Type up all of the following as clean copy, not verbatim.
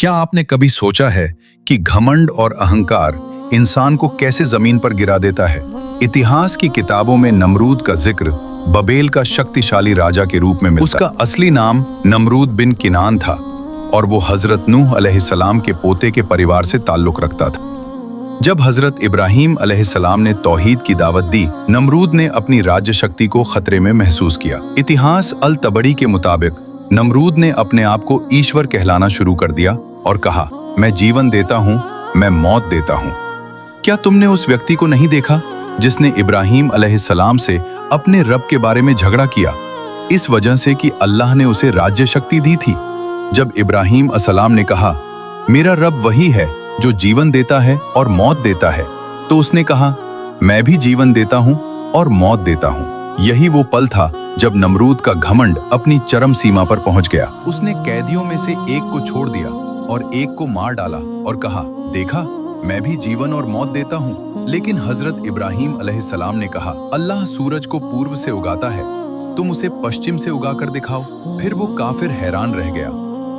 क्या आपने कभी सोचा है कि घमंड और अहंकार इंसान को कैसे जमीन पर गिरा देता है? इतिहास की किताबों में नमरूद का जिक्र बबेल का शक्तिशाली राजा के रूप में मिलता है। उसका असली नाम नमरूद बिन किनान था और वो हजरत नूह अलैहिस्सलाम के पोते के परिवार से ताल्लुक रखता था। जब हजरत इब्राहीम अलैहिस्सलाम ने तौहीद की दावत दी, नमरूद ने अपनी राज्य शक्ति को खतरे में महसूस किया। इतिहास अल तबरी के मुताबिक नमरूद ने अपने आप को ईश्वर कहलाना शुरू कर दिया और कहा, मैं जीवन देता हूँ, मैं मौत देता हूँ। क्या तुमने उस व्यक्ति को नहीं देखा जिसने इब्राहीम अलैहिस्सलाम से अपने रब के बारे में झगड़ा किया, इस वजह से कि अल्लाह ने उसे राज्य शक्ति दी थी? जब इब्राहीम अलैहिस्सलाम ने कहा, मेरा रब वही है जो जीवन देता है और मौत देता है, तो उसने कहा, मैं भी जीवन देता हूँ और मौत देता हूँ। यही वो पल था जब नमरूद का घमंड अपनी चरम सीमा पर पहुंच गया। उसने कैदियों में से एक को छोड़ दिया और एक को मार डाला और कहा, देखा, मैं भी जीवन और मौत देता हूँ। लेकिन हजरत इब्राहीम अलैहिस्सलाम ने कहा, अल्लाह सूरज को पूर्व से उगाता है, तुम उसे पश्चिम से उगा कर दिखाओ। फिर वो काफिर हैरान रह गया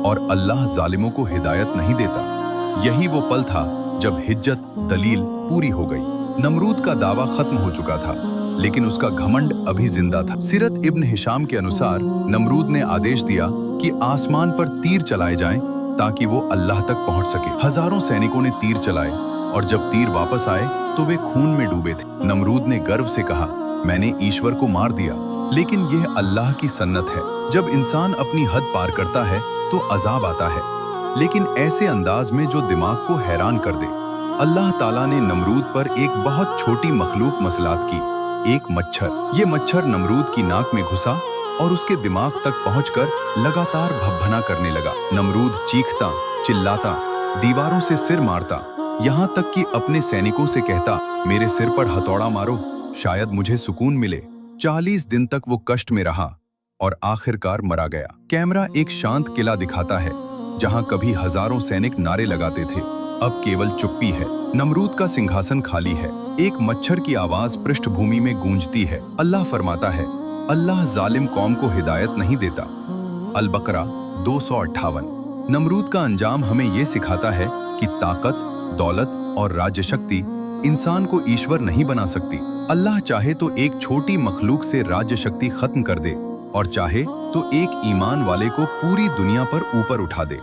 और अल्लाह जालिमों को हिदायत नहीं देता। यही वो पल था जब हिज्जत दलील पूरी हो गई। नमरूद का दावा खत्म हो चुका था, लेकिन उसका घमंड अभी जिंदा था। सीरत इब्न हिशाम के अनुसार नमरूद ने आदेश दिया कि आसमान पर तीर चलाए जाएं ताकि वो अल्लाह तक पहुंच सके। हजारों सैनिकों ने तीर चलाए और जब तीर वापस आए तो वे खून में डूबे थे। नमरूद ने गर्व से कहा, मैंने ईश्वर को मार दिया। लेकिन यह अल्लाह की सन्नत है, जब इंसान अपनी हद पार करता है तो अजाब आता है, लेकिन ऐसे अंदाज में जो दिमाग को हैरान कर दे। अल्लाह ताला ने नमरूद पर एक बहुत छोटी मखलूक मसलात की, एक मच्छर। ये मच्छर नमरूद की नाक में घुसा और उसके दिमाग तक पहुंचकर लगातार भभना करने लगा। नमरूद चीखता, चिल्लाता, दीवारों से सिर मारता, यहाँ तक कि अपने सैनिकों से कहता, मेरे सिर पर हथौड़ा मारो, शायद मुझे सुकून मिले। 40 दिन तक वो कष्ट में रहा और आखिरकार मरा गया। कैमरा एक शांत किला दिखाता है जहां कभी हजारों सैनिक नारे लगाते थे, अब केवल चुप्पी है। नमरूद का सिंहासन खाली है, एक मच्छर की आवाज पृष्ठभूमि में गूंजती है। अल्लाह फरमाता है, अल्लाह जालिम कौम को हिदायत नहीं देता। अल बकरा 258। नमरूद का अंजाम हमें यह सिखाता है कि ताकत, दौलत और राज्य शक्ति इंसान को ईश्वर नहीं बना सकती। अल्लाह चाहे तो एक छोटी मखलूक से राज्य शक्ति खत्म कर दे और चाहे तो एक ईमान वाले को पूरी दुनिया पर ऊपर उठा दे।